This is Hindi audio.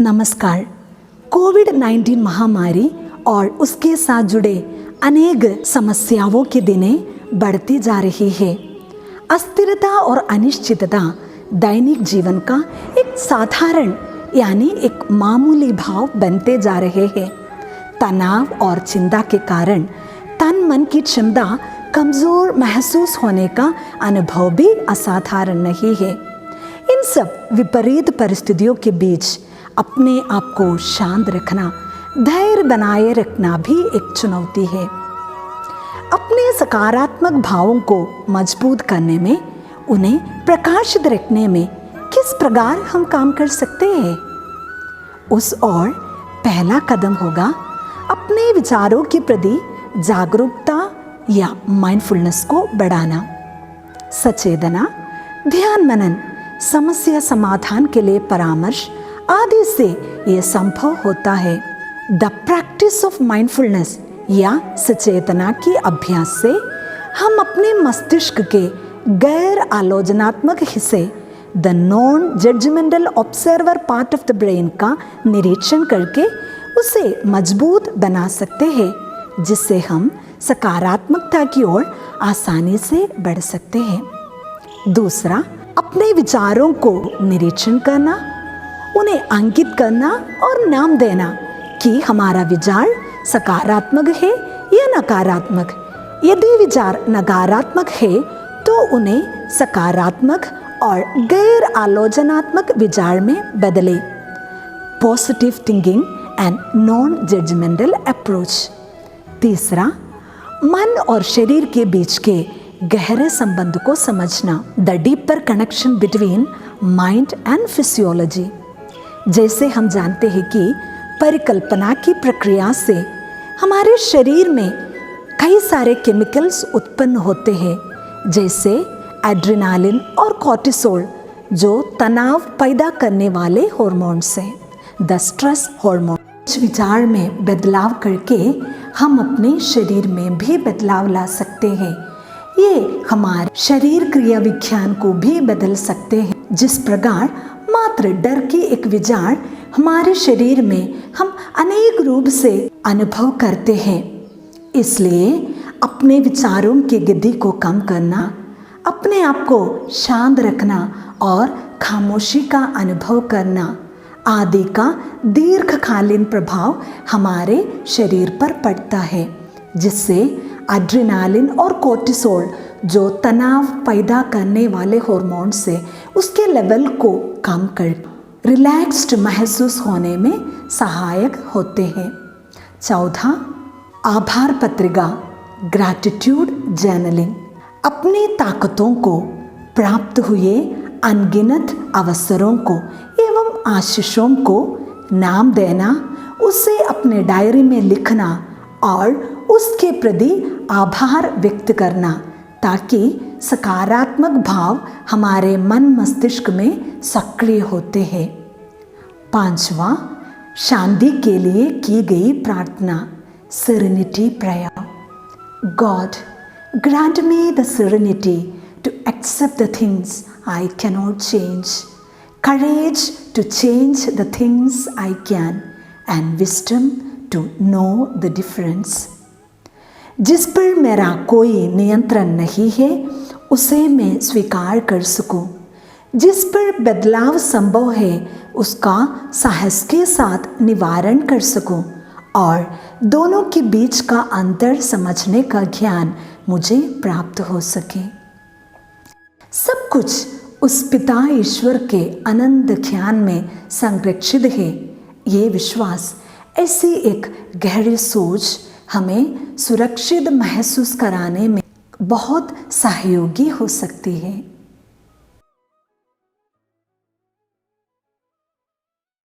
नमस्कार। कोविड-19 महामारी और उसके साथ जुड़े अनेक समस्याओं के दिनें बढ़ती जा रही है। अस्थिरता और अनिश्चितता दैनिक जीवन का एक साधारण यानी एक मामूली भाव बनते जा रहे हैं। तनाव और चिंता के कारण तन मन की क्षमता कमज़ोर महसूस होने का अनुभव भी असाधारण नहीं है। इन सब विपरीत परिस्थितियों के बीच अपने आप को शांत रखना, धैर्य बनाए रखना भी एक चुनौती है। अपने सकारात्मक भावों को मजबूत करने में, उन्हें प्रकाशित रखने में किस प्रकार हम काम कर सकते हैं? उस और पहला कदम होगा अपने विचारों के प्रति जागरूकता या माइंडफुलनेस को बढ़ाना। सचेतना, ध्यान मनन, समस्या समाधान के लिए परामर्श आदि से यह संभव होता है। द प्रैक्टिस ऑफ माइंडफुलनेस या सचेतना की अभ्यास से हम अपने मस्तिष्क के गैर आलोचनात्मक हिस्से the non judgemental observer part of the brain का निरीक्षण करके उसे मजबूत बना सकते हैं, जिससे हम सकारात्मकता की ओर आसानी से बढ़ सकते हैं। दूसरा, अपने विचारों को निरीक्षण करना, उन्हें अंकित करना और नाम देना कि हमारा विचार सकारात्मक है या नकारात्मक। यदि विचार नकारात्मक है तो उन्हें सकारात्मक और गैर आलोचनात्मक विचार में बदलें। Positive thinking and non judgemental approach. तीसरा, मन और शरीर के बीच के गहरे संबंध को समझना, the deeper connection between mind and physiology. जैसे हम जानते हैं कि परिकल्पना की प्रक्रिया से हमारे शरीर में कई सारे केमिकल्स उत्पन्न होते हैं, जैसे एड्रेनालिन और कॉर्टिसोल, जो तनाव पैदा करने वाले हॉर्मोन्स हैं, द स्ट्रेस हार्मोन। विचार में बदलाव करके हम अपने शरीर में भी बदलाव ला सकते हैं। ये हमारे शरीर क्रिया विज्ञान को भी बदल सकते हैं। जिस प्रकार मात्र डर की एक विचार हमारे शरीर में हम अनेक रूप से अनुभव करते हैं। इसलिए अपने विचारों की गति को कम करना, अपने आप को शांत रखना और खामोशी का अनुभव करना आदि का दीर्घकालीन प्रभाव हमारे शरीर पर पड़ता है, जिससे एड्रेनालिन और कोर्टिसोल, जो तनाव पैदा करने वाले हॉर्मोन्स से, उसके लेवल को कम कर रिलैक्स्ड महसूस होने में सहायक होते हैं। चौथा, आभार पत्रिका, ग्रैटिट्यूड जर्नलिंग। अपनी ताकतों को, प्राप्त हुए अनगिनत अवसरों को एवं आशीषों को नाम देना, उसे अपने डायरी में लिखना और उसके प्रति आभार व्यक्त करना, ताकि सकारात्मक भाव हमारे मन मस्तिष्क में सक्रिय होते हैं। पांचवा, शांति के लिए की गई प्रार्थना, serenity prayer. God, grant me the serenity to accept the things I cannot change, courage to change the things I can, and wisdom to know the difference. जिस पर मेरा कोई नियंत्रण नहीं है, उसे मैं स्वीकार कर सकूं। जिस पर बदलाव संभव है, उसका साहस के साथ निवारण कर सकूं और दोनों के बीच का अंतर समझने का ज्ञान मुझे प्राप्त हो सके। सब कुछ उस पिता ईश्वर के अनंत ज्ञान में संरक्षित है। ये विश्वास, ऐसी एक गहरी सोच हमें सुरक्षित महसूस कराने में बहुत सहयोगी हो सकती है।